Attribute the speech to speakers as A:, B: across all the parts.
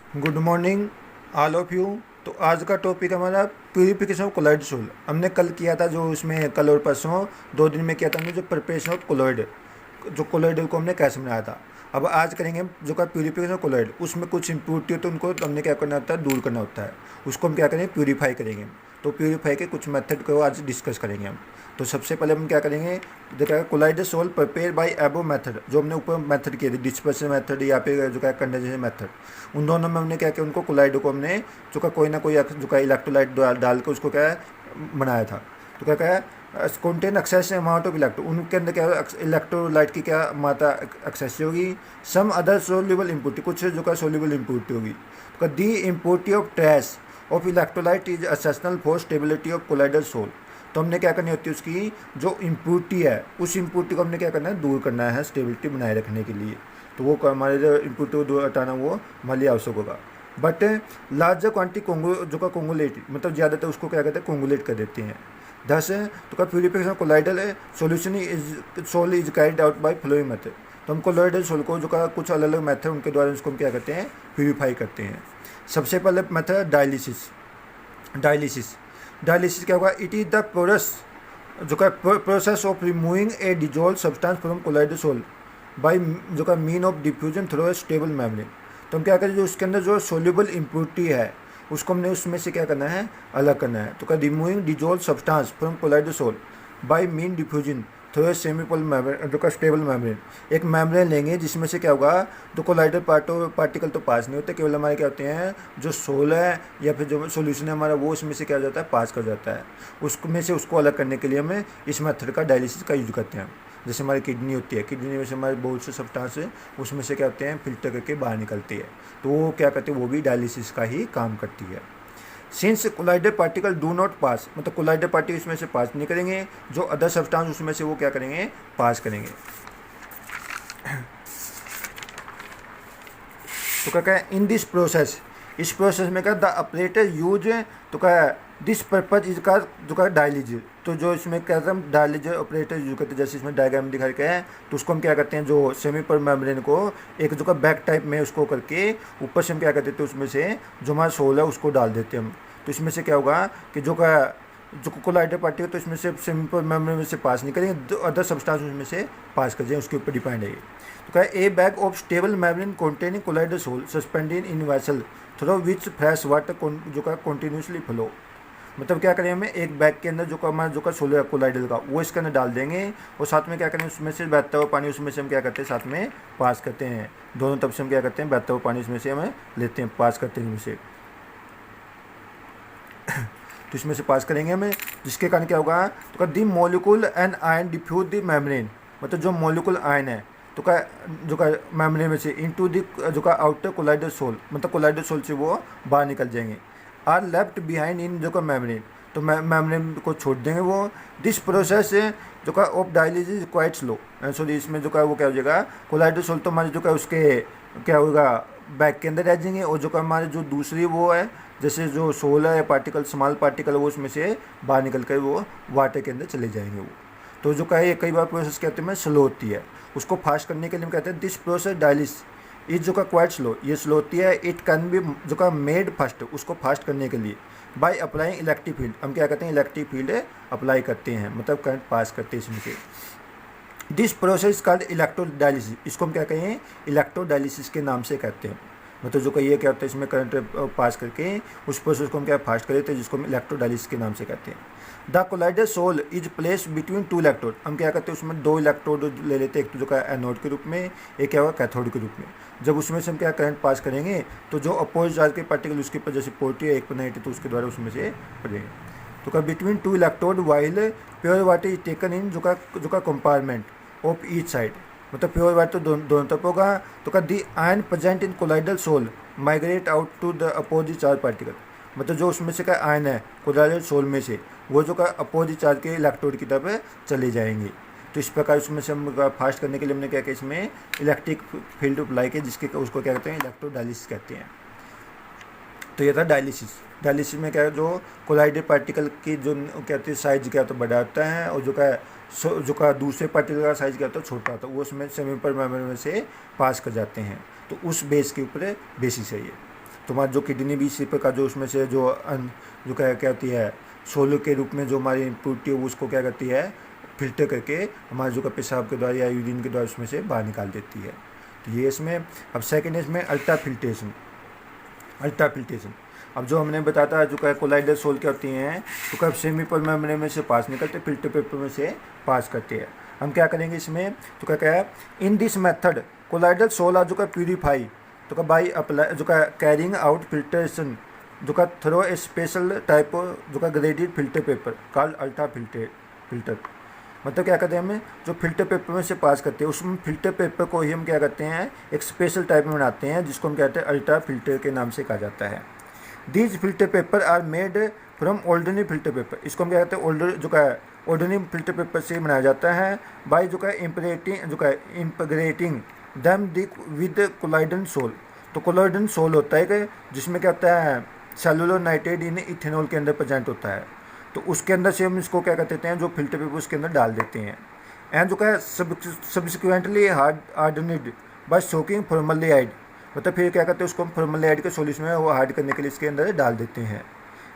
A: Good morning all of you. तो आज का टॉपिक हमारा प्यूरिफिकेशन ऑफ कोलॉइड सोल। हमने कल किया था, जो उसमें कल और परसों 2 दिन में किया था हमने, जो प्रिपरेशन ऑफ कोलॉइड, जो कोलॉइड को हमने कैसे बनाया था। अब आज करेंगे हम जो का प्यूरिफिकेशन ऑफ कोलॉइड। उसमें कुछ इम्प्योरिटी होती है, उनको हमने क्या करना होता है, दूर करना होता है। उसको हम क्या करेंगे, प्यूरीफाई करेंगे। तो प्यूरीफाई के कुछ मेथड को आज डिस्कस करेंगे हम। तो सबसे पहले हम क्या करेंगे, देखा कोलाइड सोल प्रिपेयर बाय एबो मेथड, जो हमने ऊपर मेथड किए थे, डिस्पर्शन मेथड या फिर जो क्या कंडेंसेशन मेथड, उन दोनों में हमने क्या किया, उनको कोलाइड को हमने जो का कोई ना कोई जो का इलेक्ट्रोलाइट डाल के उसको क्या है बनाया था। तो क्या क्या है, contain excess amount of electro, उनके अंदर क्या इलेक्ट्रोलाइट की क्या मात्रा एक्सेस होगी। सम अदर सोल्यूबल इम्प्योरिटी, कुछ जो का सोल्यूबल इम्प्योरिटी होगी। तो the impurity of trace of electrolyte is essential for stability of colloidal sol. तो हमने क्या करनी होती है, उसकी जो इम्प्योरिटी है उस इम्प्योरिटी को हमने क्या करना है, दूर करना है स्टेबिलिटी बनाए रखने के लिए। तो वो हमारे जो इम्प्योरिटी को दूर हटाना वो हमारे लिए आवश्यक होगा। बट लार्जर क्वांटिटी जो का कोंगुलेट, मतलब ज़्यादातर उसको क्या कहते हैं, कोंगुलेट कर देते हैं। दस तो का purification colloidal solution is sol is carried out by flowing method. तो हम कोलाइडल सोल को जो का कुछ अलग अलग मेथड उनके द्वारा उसको हम क्या करते हैं, प्यूरीफाई करते हैं। सबसे पहले मेथड डायलिसिस। डायलिसिस डायलिसिस क्या होगा, it is the process of removing a dissolve substance from colloidal sol by जो का mean of diffusion through a stable membrane. तो हम क्या करें, जो उसके अंदर जो सोल्यूबल इम्प्योरिटी है उसको हमने उसमें से क्या करना है, अलग करना है। तो क्या, removing dissolve substance from colloidal sol by mean diffusion through a semipole membrane, जो का स्टेबल मेम्ब्रेन। एक मेम्ब्रेन लेंगे जिसमें से क्या होगा, तो कोलाइडल पार्टिकल तो पास नहीं होते, केवल हमारे क्या होते हैं, जो सोल है या फिर जो सोल्यूशन है हमारा, वो उसमें से क्या हो जाता है, पास कर जाता है। उसमें से उसको अलग करने के लिए हमें इस मेथड का डायलिसिस का यूज करते हैं। जैसे हमारी किडनी होती है, किडनी में से हमारे बहुत से सब्सटेंस है, उसमें से क्या होते हैं, फिल्टर करके बाहर निकलती है। तो वो क्या करते हैं, वो भी डायलिसिस का ही काम करती है। Since collider particle do not pass, मतलब कोलाइडर पार्टिकल इसमें से पास नहीं करेंगे, जो अदर सब्सटेंस उसमें से वो क्या करेंगे, पास करेंगे। तो क्या है, इन दिस प्रोसेस, इस प्रोसेस में क्या द ऑपरेटर यूज, तो क्या दिस पर्पज इज का जो का डायलिज। तो जो इसमें क्या हम डायलिज ऑपरेटर यूज करते हैं, जैसे इसमें डायग्राम दिखा के है, तो उसको हम क्या करते हैं, जो सेमी पर मेम्ब्रेन को एक जो का बैक टाइप में उसको करके ऊपर से हम क्या करते थे, उसमें से जो हमारा सोल है उसको डाल देते हैं हम। तो इसमें से क्या होगा कि जो का जो कोलाइडर पार्टिकल तो इसमें से सेमी पर मेम्ब्रेन में से पास नहीं करेंगे, जो अदर सब्सटेंस उसमें से पास कर जाए, उसके ऊपर डिपेंड है ये। तो क्या, a bag of stable membrane containing colloidal sol suspended in vessel through which fresh water जो का कंटिन्यूसली फ्लो। मतलब क्या करें, हमें एक बैग के अंदर जो का हमारा जो का सोल है कोलाइडल का, वो इसके अंदर डाल देंगे, और साथ में क्या करें, उसमें से बहता हुआ पानी उसमें से हम क्या करते हैं, साथ में पास करते हैं। दोनों तरफ से हम क्या करते हैं, बहता हुआ पानी उसमें से हमें लेते हैं, पास करते हैं इसमें से। तो इसमें से पास करेंगे हमें, जिसके कारण क्या होगा, तो the molecule and ion diffuse the membrane, मतलब जो मॉलिक्यूल आयन है तो का जो का मेम्ब्रेन में से इनटू द जो का आउटर कोलाइडल सोल, मतलब कोलाइडल सोल से वो बाहर निकल जाएंगे। आर लेफ्ट बिहाइंड इन जो का मेम्ब्रेन, तो मेम्ब्रेन को छोड़ देंगे वो। दिस प्रोसेस जो का of dialysis quite slow, sorry इसमें जो का वो क्या हो जाएगा, कोलाइडल सोल तो हमारे जो का उसके क्या होगा, बैग के अंदर रह जाएंगे, और जो का हमारे जो दूसरी वो है, जैसे जो सोल है पार्टिकल, स्मॉल पार्टिकल, वो उसमें से बाहर निकल कर वो वाटर के अंदर चले जाएंगे वो। तो जो का ये कई बार प्रोसेस कहते हैं स्लो होती है, उसको फास्ट करने के लिए हम कहते हैं दिस प्रोसेस डायलिस इज जो का क्वाइट स्लो, ये स्लो होती है। इट कैन बी जो का मेड फास्ट, उसको फास्ट करने के लिए बाय अप्लाइंग इलेक्ट्रिक फील्ड, हम क्या कहते हैं, इलेक्ट्रिक फील्ड अप्लाई करते हैं, मतलब करंट पास करते हैं इसमें से। दिस प्रोसेस कॉल्ड इलेक्ट्रोडायलिसिस, इसको हम क्या कहें, इलेक्ट्रोडायलिसिस के नाम से कहते हैं। मतलब जो कहिए क्या होता है, इसमें करंट पास करके उस प्रोसेस को हम क्या फास्ट कर देते हैं, जिसको हम इलेक्ट्रोडायलिसिस के नाम से कहते हैं। The colloidal sol is place between two electrode, हम क्या करते हैं, उसमें 2 इलेक्ट्रोड ले लेते हैं, एक तो जो का एनोड के रूप में, एक क्या होगा कैथोड के रूप में। जब उसमें से हम क्या करंट पास करेंगे, तो जो अपोजिट चार्ज के पार्टिकल उसके ऊपर जैसे पॉजिटिव एक पर नेगेटिव, तो उसके द्वारा उसमें से पड़ेंगे। तो का between 2 electrode while pure water is taken in जो का कंपार्टमेंट ऑफ ईच साइड, मतलब प्योर वाटर तो दोनों तरफ होगा। तो का the ion present in colloidal sol migrate out to the opposite charge particle, मतलब जो उसमें से का आयन है कोलाइडल सोल में से, वो जो का अपोजिट चार्ज के इलेक्ट्रोड की तरफ चले जाएंगे। तो इस प्रकार उसमें से हम फास्ट करने के लिए हमने क्या किया, इसमें इलेक्ट्रिक फील्ड अप्लाई किया, जिसके उसको क्या कहते हैं, इलेक्ट्रोडायलिसिस कहते हैं। तो ये था डायलिसिस। डायलिसिस में क्या है, जो कोलाइडल पार्टिकल की जो कहते हैं साइज क्या होता है, बड़ा होता है, और जो का दूसरे पार्टिकल का साइज क्या होता है, छोटा होता है, वो उसमें सेमी पर मेम्ब्रेन में से पास कर जाते हैं। तो उस बेस के ऊपर बेसिस है ये। तुम्हारा जो किडनी भी इसी प्रकार जो उसमें से जो जो क्या कहती है सोल के रूप में जो हमारी इम्प्योरिटी है उसको क्या करती है फिल्टर करके हमारे जो का पेशाब के द्वारा या यूरिन के द्वारा उसमें से बाहर निकाल देती है। तो ये इसमें अब सेकेंड इसमें अल्ट्रा फिल्ट्रेशन। अब जो हमने बताया जो क्या कोलाइडल सोल क्या होती हैं तो कब सेमीपोल मेम्ब्रेन में से पास निकलते फिल्टर पेपर में से पास करते हैं। हम क्या करेंगे इसमें तो क्या है in this method colloidal sol are जो का प्यूरीफाई तो का बाई अप्लाई जो का कैरिंग आउट फिल्ट्रेशन जो का थ्रो ए स्पेशल टाइप जो का graded filter paper called ultra filter. मतलब क्या करते हैं हमें जो फिल्टर पेपर में से पास करते हैं उसमें फिल्टर पेपर को ही हम क्या करते हैं एक स्पेशल टाइप में बनाते हैं जिसको हम कहते हैं अल्ट्रा फिल्टर के नाम से कहा जाता है। These filter paper are made from ordinary filter paper. इसको हम क्या कहते हैं ऑर्डिनरी फिल्टर पेपर से बनाया जाता है बाई जो का इम्पग्रेटिंग दैम विद कोलाइडल सोल। तो कोलाइडल सोल होता है कि जिसमें क्या होता है सेलुलर नाइट्रेट इन इथेनॉल के अंदर प्रेजेंट होता है। तो उसके अंदर से हम इसको क्या करते हैं जो फिल्टर पेपर उसके अंदर डाल देते हैं एंड जो क्या सब्सिक्वेंटली हार्डनिड बाय सोकिंग फॉर्मल्डिहाइड। मतलब फिर क्या करते हैं उसको हम फॉर्मल्डिहाइड के सॉल्यूशन में वो हार्ड करने के लिए इसके अंदर डाल देते हैं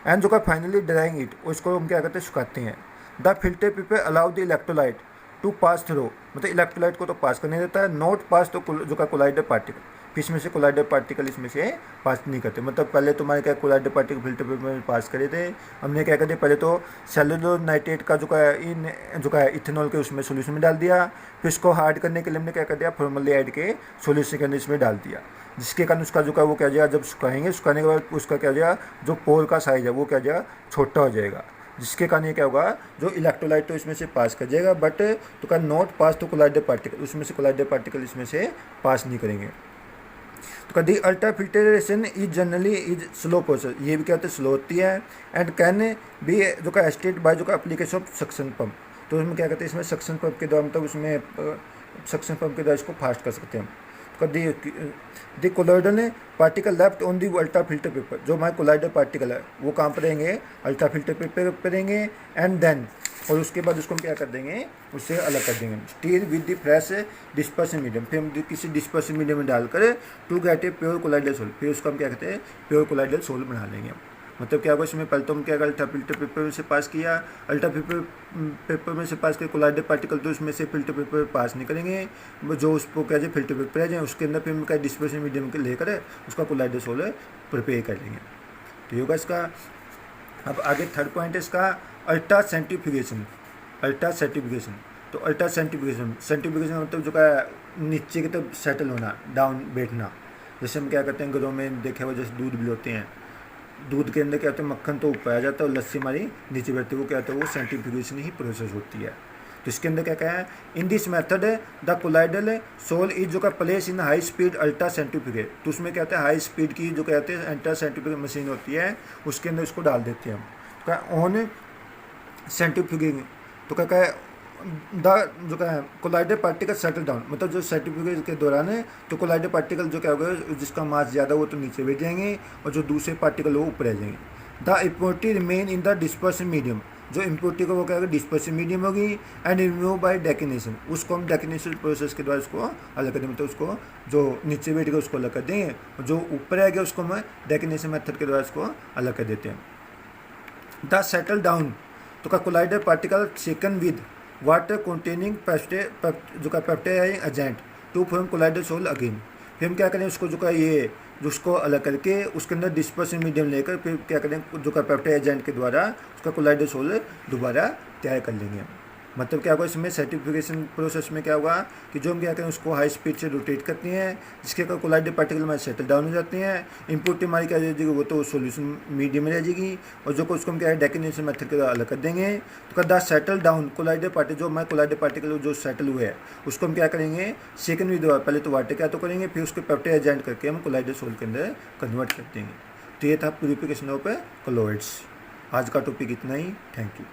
A: एंड जो का फाइनली ड्राइंग इट उसको हम क्या करते हैं सुखाते हैं। The filter paper allow the electrolyte to pass through. मतलब इलेक्ट्रोलाइट को तो पास करने देता है नॉट पास तो जो का कोलाइडर पार्टिकल फिर इसमें से कोलाइडर पार्टिकल इसमें से पास नहीं करते। मतलब पहले तुम्हारे क्या कोलाइडर पार्टिकल फिल्टर पेपर में पास करे थे हमने क्या कर दिया पहले तो सेलुलर नाइट्रेट का जो का इथेनॉल के उसमें सोल्यूशन में डाल दिया फिर इसको हार्ड करने के लिए हमने क्या कर दिया फॉर्मल्डिहाइड के सोल्यूशन के अंदर इसमें डाल दिया जिसके कारण उसका जो का वो क्या जाएगा जब सुखाएंगे सुखाने के बाद उसका क्या जाएगा जो पोर का साइज है वो क्या जाएगा छोटा हो जाएगा जिसके कारण ये क्या होगा जो इलेक्ट्रोलाइट तो इसमें से पास कर जाएगा बट तो का नॉट पास तो कोलाइडर पार्टिकल उसमें से कोलाइडर पार्टिकल इसमें से पास नहीं करेंगे। तो the ultra filtration is generally is slow process. ये भी क्या होता है स्लो होती है एंड कैन बी जो का एस्टेट बाय जो का एप्लीकेशन ऑफ सक्शन पंप। तो उसमें क्या कहते हैं इसमें सक्शन पंप के द्वारा मतलब उसमें सक्शन पंप के द्वारा इसको फास्ट कर सकते हैं। तो the colloidal particle left on the ultra filter paper जो हमारे कोलाइडर पार्टिकल है वो कहाँ पर रहेंगे अल्ट्रा फिल्टर पेपर पर रहेंगे एंड देन और उसके बाद उसको हम क्या कर देंगे उससे अलग कर देंगे still with the fresh dispersing medium. फिर हम किसी डिस्पर्सिंग मीडियम में डालकर to get a pure colloidal sol फिर उसको हम क्या कहते हैं प्योर कोलाइडल सोल बना लेंगे। मतलब क्या होगा इसमें पहले तो हम क्या अल्ट्रा फिल्टर पेपर में से पास किया अल्ट्रा पेपर में से पास करके कोलाइडर पार्टिकल तो उसमें से फिल्टर पेपर पास नहीं करेंगे जो उसको क्या जाए फिल्टर पेपर आ जाए उसके अंदर फिर हम क्या डिस्पर्सिंग मीडियम के लेकर उसका कोलाइडर सोल प्रिपेयर कर लेंगे। तो होगा इसका। अब आगे थर्ड पॉइंट है इसका अल्ट्रा सेंट्रीफ्यूगेशन। तो अल्ट्रा सेंट्रीफ्यूगेशन मतलब जो का नीचे की तरफ सेटल होना डाउन बैठना। जैसे हम क्या करते हैं घरों में देखे हुआ जैसे दूध बिलोते हैं दूध के अंदर क्या होता है मक्खन तो ऊपर आ जाता है और लस्सी हमारी नीचे बैठती है वो क्या होता है वो सेंट्रीफ्यूगेशन ही प्रोसेस होती है। तो इसके अंदर क्या है in this method the colloidal sol is जो का place in high speed ultra centrifuge. तो उसमें क्या होता है हाई स्पीड की जो कहते हैं अल्ट्रा सेंट्रीफ्यूगेट मशीन होती है उसके अंदर इसको डाल देते हैं हम। तो क्या ऑन सेंट्रीफ्यूगिंग तो क्या है द जो क्या है कोलाइडर पार्टिकल सेटल डाउन। मतलब जो सेंट्रीफ्यूगेशन के दौरान है तो कोलाइडर पार्टिकल जो क्या होगा जिसका मास ज़्यादा वो तो नीचे बैठ जाएंगे और जो दूसरे पार्टिकल वो ऊपर आ जाएंगे। The impurity remain in the dispersing medium. जो इम्प्योरिटी को वो क्या होगा डिस्पर्सिंग मीडियम होगी एंड रिमूव बाय डेकिनेशन। उसको हम डेकिनेशन प्रोसेस के द्वारा उसको अलग कर देंगे। मतलब उसको जो नीचे बैठ गया उसको अलग कर देंगे और जो ऊपर आ गया उसको हम डेकिनेशन मेथड के द्वारा उसको अलग कर देते हैं। द सेटल डाउन तो का colloidal particle shaken with water containing जो का peptizing agent to form colloidal sol again. फिर हम क्या करें उसको जो का ये जो उसको अलग करके उसके अंदर डिस्पर्सिंग मीडियम लेकर फिर क्या करें जो का पेप्टाइड एजेंट के द्वारा उसका कोलाइडर सोल दोबारा तैयार कर लेंगे। मतलब क्या होगा इसमें सर्टिफिकेशन प्रोसेस में क्या होगा कि जो हम क्या करें उसको हाई स्पीड से रोटेट करते हैं जिसके का कोलाइडर पार्टिकल हमारे सेटल डाउन हो जाते हैं। इनपुट हमारी क्या जाएगी वो तो सोल्यूशन मीडियम में रह जाएगी और जो उसको हम क्या है डेकिनेशन मेथड के अलग कर देंगे। तो क्या सेटल डाउन कोलाइडर पार्टिकल जो हमारे कोलाइडर पार्टिकल जो सेटल हुए हैं उसको हम क्या करेंगे सेकंड विद पहले तो वाटर क्या तो करेंगे फिर उसको पेप्टाइड एजेंट करके हम कोलाइडर सोल के अंदर कन्वर्ट कर देंगे। तो ये था प्यूरिफिकेशन ऑफ कोलॉइड्स। आज का टॉपिक इतना ही। Thank you.